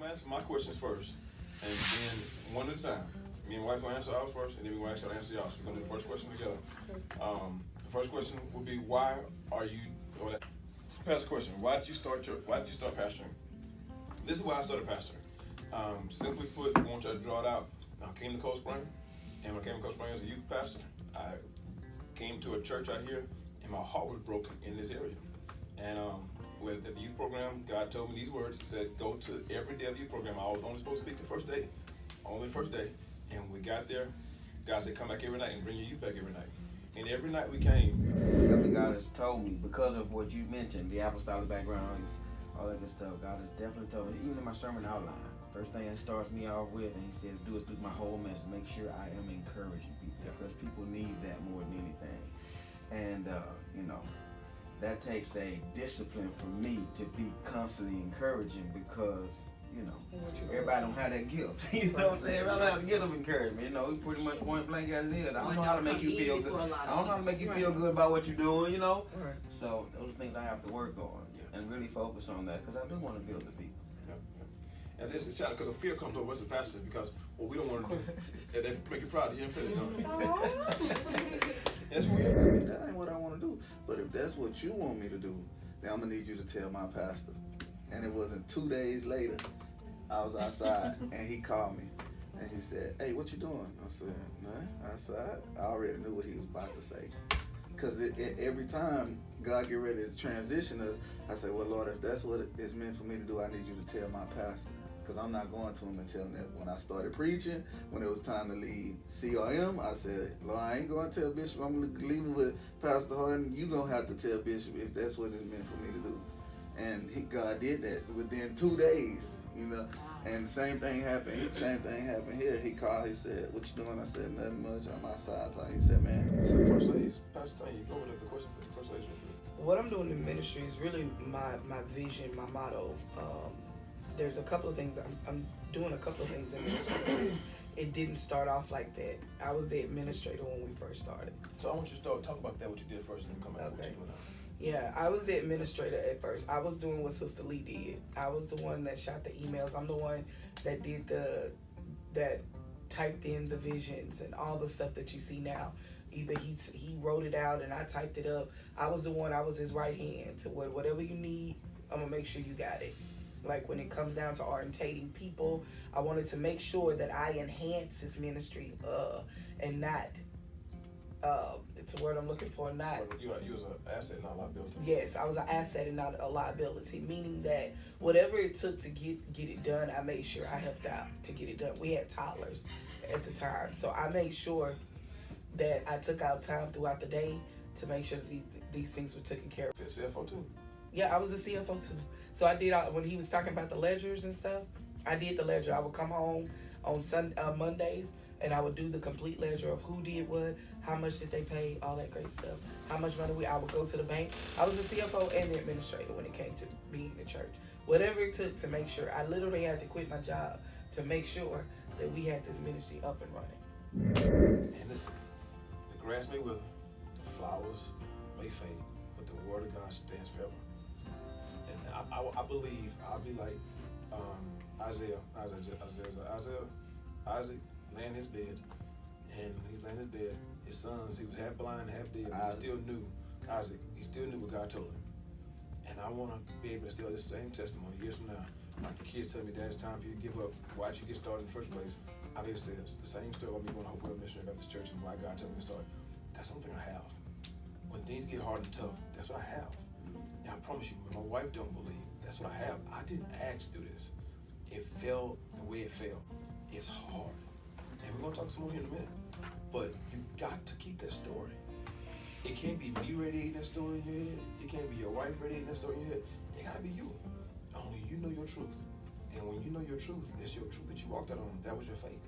gonna answer my questions first, and then one at a time. Me and wife gonna answer ours first, and then we gonna actually answer y'all. So we're gonna do the first question together. The first question would be, why are you? Or pastor question: Why did you start pastoring? This is why I started pastoring. Simply put, I want you to draw it out. I came to Cold Spring, and when I came to Cold Spring as a youth pastor, I came to a church out here, and my heart was broken in this area. And at the youth program, God told me these words. He said, go to every day of the youth program. I was only supposed to speak the first day, only the first day. And we got there, God said, come back every night and bring your youth back every night. And every night we came. Definitely God has told me, because of what you mentioned, the apostolic background, all that good stuff, God has definitely told me, even in my sermon outline, first thing it starts me off with, and he says, do it through my whole message, make sure I am encouraging people, because people need that more than anything. And, that takes a discipline for me to be constantly encouraging, because, everybody don't have that gift. You know what I'm saying? Everybody don't have the gift of encouragement. We pretty much point blank as it is. I don't know how to make you feel good. I don't know how to make you feel good about what you're doing, Right. So those are things I have to work on and really focus on that, because I do want to build the people. And it's a challenge, because a fear comes over us as pastors, because what we don't want to do, that make you proud. You know what I'm saying? That's weird. I mean, that ain't what I want to do. But if that's what you want me to do, then I'm gonna need you to tell my pastor. And it wasn't 2 days later, I was outside and he called me and he said, hey, what you doing? I said, nothing, outside. I already knew what he was about to say. Because every time God get ready to transition us, I say, well, Lord, if that's what it's meant for me to do, I need you to tell my pastor. Because I'm not going to him and telling him that. When I started preaching, when it was time to leave CRM, I said, Lord, I ain't going to tell Bishop I'm leaving with Pastor Harden. You going to have to tell Bishop if that's what it's meant for me to do. And God did that within 2 days, And the same thing happened. Here. He called. He said, "What you doing?" I said, "Nothing much. I'm outside." He said, "Man." So the first lady, Pastor Tanya, you go with the question for the first lady. What I'm doing in ministry is really my vision, my motto. There's a couple of things. I'm doing a couple of things in ministry. It didn't start off like that. I was the administrator when we first started. So I want you to talk about that, what you did first, and then come back to what you're doing now. Yeah, I was the administrator at first. I was doing what Sister Lee did. I was the one that shot the emails. I'm the one that did that typed in the visions and all the stuff that you see now. Either he wrote it out and I typed it up. I was his right hand to whatever you need, I'm gonna make sure you got it. Like when it comes down to orientating people, I wanted to make sure that I enhance his ministry and not it's a word I'm looking for, not... You was an asset, not a liability. Yes, I was an asset and not a liability, meaning that whatever it took to get it done, I made sure I helped out to get it done. We had toddlers at the time, so I made sure that I took out time throughout the day to make sure that these things were taken care of. CFO too? Yeah, I was a CFO too. So I did, when he was talking about the ledgers and stuff, I did the ledger. I would come home on Mondays, and I would do the complete ledger of who did what, how much did they pay, all that great stuff, how much money I would go to the bank. I was the CFO and the administrator when it came to being in church. Whatever it took to make sure, I literally had to quit my job to make sure that we had this ministry up and running. And listen, the grass may wither, the flowers may fade, but the word of God stands forever. And I believe I'll be like Isaac laying in his bed, and when he's laying in his bed, his sons, he was half blind, half dead, but he still knew what God told him. And I want to be able to still this same testimony years from now. Like the kids tell me, Dad, it's time for you to give up. Why'd you get started in the first place? I'll be able to say the same story about me going to Hope Well Missionary Baptist Church and why God told me to start. That's something I have. When things get hard and tough, that's what I have. And I promise you, when my wife don't believe, that's what I have. I didn't ask to do this. It fell the way it fell. It's hard. And we're going to talk some more here in a minute. But you got to keep that story. It can't be me radiating that story in your head. It can't be your wife radiating that story in your head. It got to be you. Only you know your truth. And when you know your truth, it's your truth that you walked out on. That was your faith.